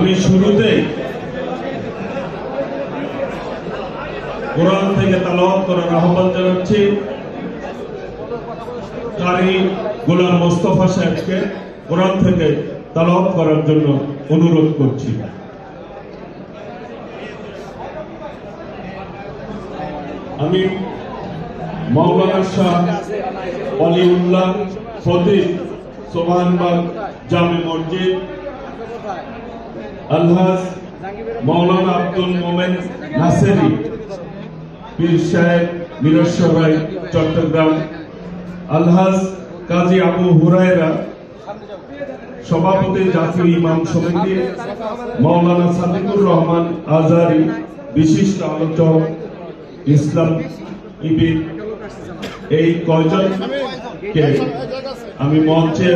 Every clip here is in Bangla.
আমি শুরুতে কোরআন থেকে তেলাওয়াত করার আহ্বান জানাচ্ছি। কারি গোলাম মোস্তফা সাহেবকে কোরআন থেকে তেলাওয়াত করার জন্য অনুরোধ করছি। আমি মাওলানা শাহ ওয়ালিউল্লাহ খতিব সোবহানবাগ জামে মসজিদ, আলহাজ মাওলানা আব্দুল মোমেন নাসেরি পীর সাহেব মিরসরাই চট্টগ্রাম, আলহাজ কাজী আবু হুরায়রা সভাপতি জাতীয় ইমাম সমিতি, মাওলানা সাদিকুর রহমান আজারি বিশিষ্ট আলোচক ইসলাম ইবিন, এই কয়জনকে আমি মঞ্চে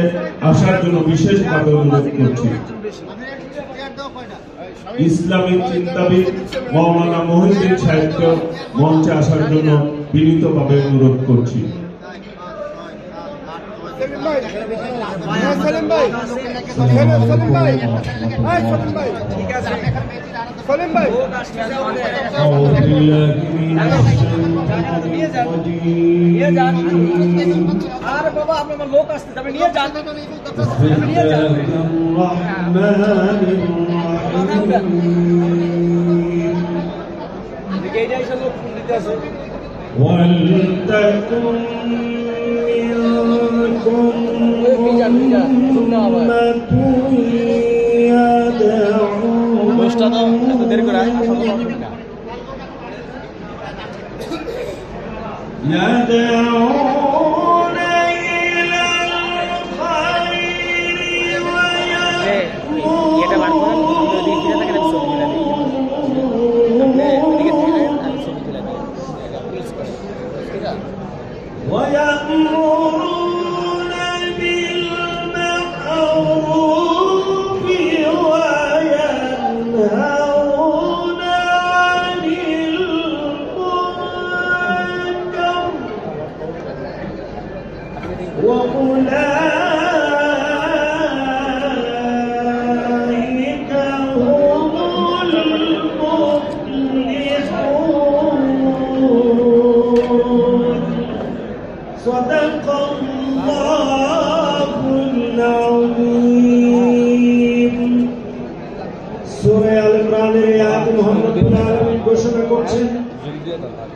আসার জন্য বিশেষভাবে অনুরোধ করছি। ইসলামিক চিন্তাবিদ মাওলানা মহিউদ্দিন সাহেবকে মঞ্চে আসার জন্য বিনীতভাবে অনুরোধ করছি।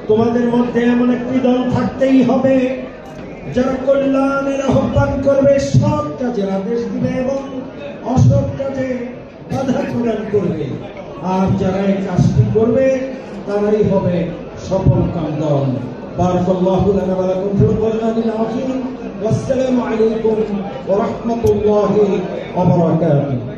তোমাদের মধ্যে এমন একটি দল থাকতেই হবে যারা কল্যাণের আহ্বান করবে, সৎ কাজের আদেশ দিবে এবং অসৎ কাজে বাধা প্রদান করবে। আর যারা এই কাজটি করবে তারাই হবে সফল কাম দল। বারাকাল্লাহু লানা ওয়া লাকুম ফিল কোরআনিল আযীম। ওয়াসসালামু আলাইকুম ওয়া রাহমাতুল্লাহি ওয়া বারাকাতুহু।